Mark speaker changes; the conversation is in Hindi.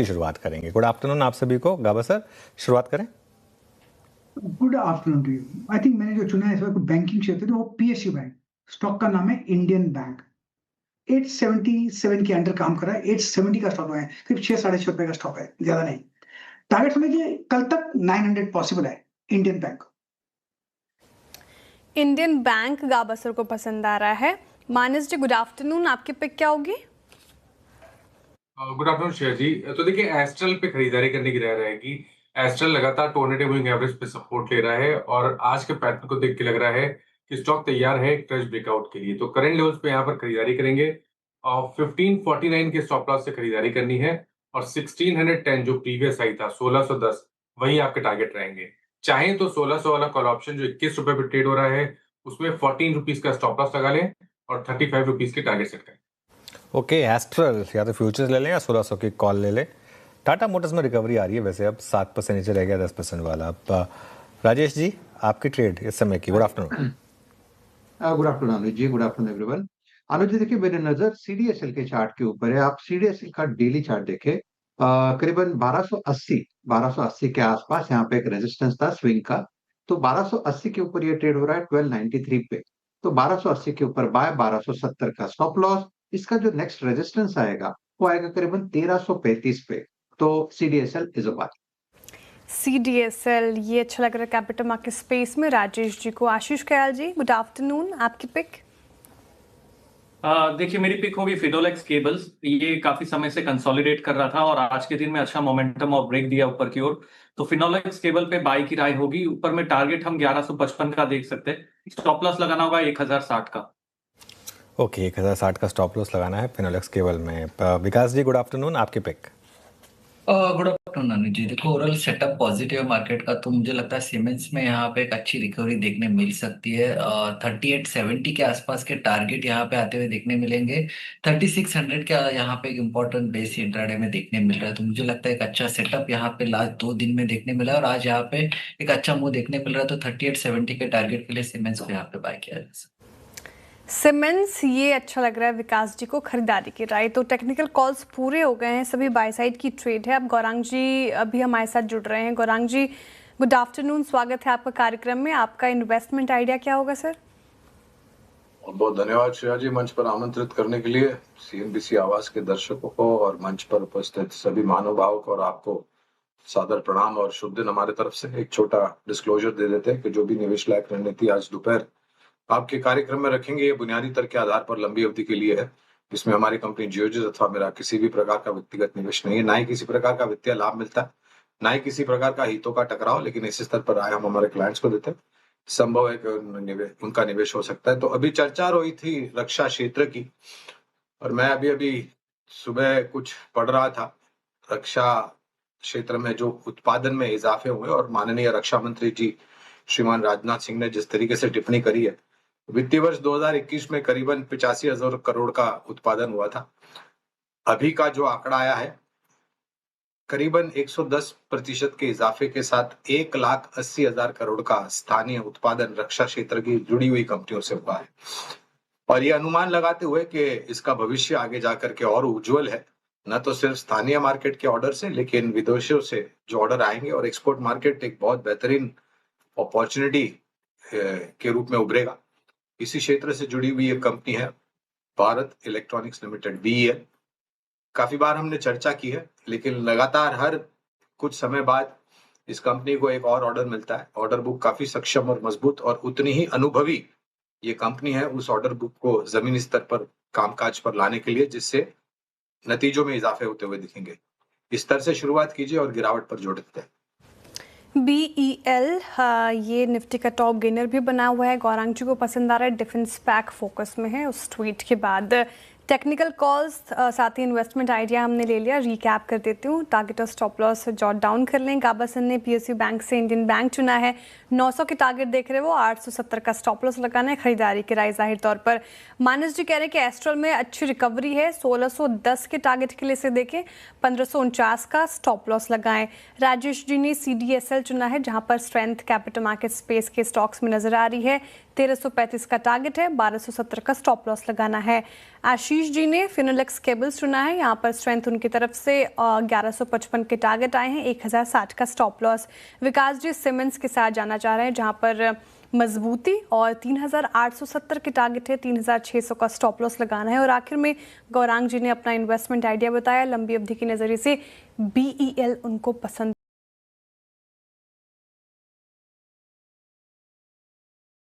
Speaker 1: की शुरुआत करेंगे। गुड आफ्टरनून आप सभी को। गाबा सर, शुरुआत करें।
Speaker 2: Good afternoon to you. I think मैंने जो चुना है इस वक्त बैंकिंग क्षेत्र में वो पीएसयू बैंक, स्टॉक का नाम है इंडियन बैंक। 877 के अंडर काम कर रहा है। 870 का स्टॉक है, करीब 6-6.5 रुपए का स्टॉक है, ज्यादा नहीं। टारगेट समझिए कल तक 900 पॉसिबल है इंडियन बैंक।
Speaker 3: इंडियन बैंक गाबा सर को पसंद आ रहा है। मानस जी, गुड आफ्टरनून, आपकी पिक क्या होगी?
Speaker 4: गुड आफ्टरनून शेयर जी। तो देखिए, एस्ट्रल पे खरीदारी करने की राय रहेगी। एस्ट्रल लगातार 200 मूविंग एवरेज पे सपोर्ट ले रहा है और आज के पैटर्न को देख के लग रहा है कि स्टॉक तैयार है ट्रेज ब्रेकआउट के लिए। तो करंट लेवल्स पे यहाँ पर खरीदारी करेंगे और 1549 के स्टॉप लॉस से खरीदारी करनी है और 1610 जो प्रीवियस हाई था 1610 वही आपके टारगेट रहेंगे। चाहे तो 1600 वाला कॉल ऑप्शन जो 21 रुपए पे ट्रेड हो रहा है उसमें 14 रुपीज का स्टॉप लॉस लगा लें और 35 रुपीज के टारगेट सेट करें।
Speaker 1: ओके, एस्ट्रल या तो फ्यूचर्स ले लें या 1600 की कॉल ले लें। टाटा मोटर्स में रिकवरी आ रही है वैसे, अब 7% नीचे रह गया 10% वाला। अब राजेश जी, आपकी ट्रेड इस समय की। Good afternoon.
Speaker 5: गुड आफ्टरनून अनुज जी, गुड आफ्टरनून एवरीवन। अनुज जी देखिए, मेरी नजर सीडीएसएल के चार्ट के ऊपर है। आप सीडीएसएल का डेली चार्ट देखें, करीबन 1280 के आसपास यहाँ पे एक रेजिस्टेंस था स्विंग का। तो 1280 के ऊपर ये ट्रेड हो रहा है 1293 पे। तो 1280 के ऊपर बाय, 1270 का स्टॉप लॉस। इसका जो नेक्स्ट रेजिस्टेंस आएगा वो आएगा करीबन 1335 पे। तो CDSL is a buy.
Speaker 3: CDSL, ये अच्छा लग रहा है कैपिटल मार्केट स्पेस में राजेश जी को। आशीष कयाल जी, गुड आफ्टरनून, आपकी पिक?
Speaker 6: देखिए, मेरी पिक होगी फिनोलेक्स केबल्स। ये काफी समय से कंसोलिडेट कर रहा था और आज के दिन में अच्छा मोमेंटम और ब्रेक दिया ऊपर की ओर। तो फिनोलेक्स केबल पे बाई की राय होगी। ऊपर में टारगेट हम 1155 का देख सकते हैं। स्टॉप लॉस लगाना होगा 1060 का।
Speaker 1: ओके, 1060 का स्टॉप लॉस लगाना है फिनोलेक्स केबल में। विकास जी, गुड आफ्टरनून, आपकी pick.
Speaker 7: Good afternoon Anil ji. देखो, ओवरऑल सेटअप पॉजिटिव है मार्केट का, तो मुझे लगता है सीमेंट्स में यहाँ पे एक अच्छी रिकवरी देखने मिल सकती है। 3870 के आसपास के टारगेट यहाँ पे आते हुए देखने मिलेंगे। 3600 का यहाँ पे एक इम्पोर्टेंट बेस इंट्राडे में देखने मिल रहा है। तो मुझे लगता है एक अच्छा सेटअप यहाँ पे लास्ट 2 दिन में देखने मिला है और आज यहाँ पे एक अच्छा मूव देखने मिल रहा है। तो 3870 के टारगेट के लिए सीमेंट्स को यहाँ पे बाय किया जा सकता है।
Speaker 3: सीमेंट्स, ये अच्छा लग रहा है विकास जी को, खरीदारी की राय। तो टेक्निकल कॉल्स पूरे हो गए हैं, सभी बाय साइड की ट्रेड है। अब गौरांग जी अभी हमारे साथ जुड़ रहे हैं। गौरांग जी, गुड आफ्टरनून, स्वागत है आपका कार्यक्रम में। आपका इन्वेस्टमेंट आइडिया क्या होगा सर?
Speaker 8: बहुत बहुत धन्यवाद श्रेया जी मंच पर आमंत्रित करने के लिए। सीएनबीसी आवाज के दर्शकों को और मंच पर उपस्थित सभी महानुभावों को और आपको सादर प्रणाम और शुभ दिन हमारे तरफ से। एक छोटा डिस्क्लोजर दे देते हैं कि जो भी निवेश लायक रणनीति आज दोपहर आपके कार्यक्रम में रखेंगे ये बुनियादी तर्क के आधार पर लंबी अवधि के लिए है। इसमें हमारी कंपनी जियोजिस अथवा मेरा किसी भी प्रकार का व्यक्तिगत निवेश नहीं है, ना ही किसी प्रकार का वित्तीय लाभ मिलता है, ना ही किसी प्रकार का हितों का टकराव। लेकिन इस स्तर पर आए हम हमारे क्लाइंट्स को देते हैं, संभव है कि उनका निवेश हो सकता है। तो अभी चर्चा हुई थी रक्षा क्षेत्र की और मैं अभी सुबह कुछ पढ़ रहा था। रक्षा क्षेत्र में जो उत्पादन में इजाफे हुए और माननीय रक्षा मंत्री जी श्रीमान राजनाथ सिंह ने जिस तरीके से टिप्पणी करी है, वित्तीय वर्ष 2021 में करीबन 85,000 करोड़ का उत्पादन हुआ था। अभी का जो आंकड़ा आया है करीबन 110% के इजाफे के साथ 1,80,000 करोड़ का स्थानीय उत्पादन रक्षा क्षेत्र की जुड़ी हुई कंपनियों से हुआ है। और ये अनुमान लगाते हुए कि इसका भविष्य आगे जाकर के और उज्जवल है, न तो सिर्फ स्थानीय मार्केट के ऑर्डर से लेकिन विदेशों से जो ऑर्डर आएंगे और एक्सपोर्ट मार्केट एक बहुत बेहतरीन अपॉर्चुनिटी के रूप में उभरेगा। इसी क्षेत्र से जुड़ी हुई एक कंपनी है भारत इलेक्ट्रॉनिक्स लिमिटेड, बीईएल। काफी बार हमने चर्चा की है लेकिन लगातार हर कुछ समय बाद इस कंपनी को एक और ऑर्डर मिलता है। ऑर्डर बुक काफी सक्षम और मजबूत और उतनी ही अनुभवी ये कंपनी है उस ऑर्डर बुक को जमीनी स्तर पर कामकाज पर लाने के लिए, जिससे नतीजों में इजाफे होते हुए दिखेंगे। इस तरह से शुरुआत कीजिए और गिरावट पर जोड़ देते हैं।
Speaker 3: बीईएल, ये निफ्टी का टॉप गेनर भी बना हुआ है। गौरांग जी को पसंद आ रहा है, डिफेंस पैक फोकस में है उस ट्वीट के बाद। टेक्निकल कॉल्स साथ ही इन्वेस्टमेंट आइडिया हमने ले लिया। रिकैप कर देती हूँ, टारगेट और स्टॉप लॉस जॉट डाउन कर लें। गाबा सर ने पीएसयू बैंक से इंडियन बैंक चुना है, 900 के टारगेट देख रहे वो, 870 का स्टॉप लॉस लगाना है, खरीदारी की राय जाहिर तौर पर। मानस जी कह रहे हैं कि एस्ट्रल में अच्छी रिकवरी है, 1610 के टारगेट के लिए से देखें, 1549 का स्टॉप लॉस लगाएं। राजेश जी ने सीडीएसएल चुना है जहां पर स्ट्रेंथ कैपिटल मार्केट स्पेस के स्टॉक्स में नजर आ रही है, 1335 का टारगेट है, 1270 का स्टॉप लॉस लगाना है। आशीष आशीष जी ने फिनोलेक्स केबल्स चुना है। यहाँ पर स्ट्रेंथ उनकी तरफ से 1155 के टारगेट आए हैं, 1060 का स्टॉप लॉस। विकास जी सीमेंस के साथ जाना चाह रहे हैं, जहाँ पर मजबूती और 3870 के टारगेट है, 3600 का स्टॉप लॉस लगाना है। और आखिर में गौरांग जी ने अपना इन्वेस्टमेंट आइडिया बताया, लंबी अवधि के नजरिए से BEL उनको पसंद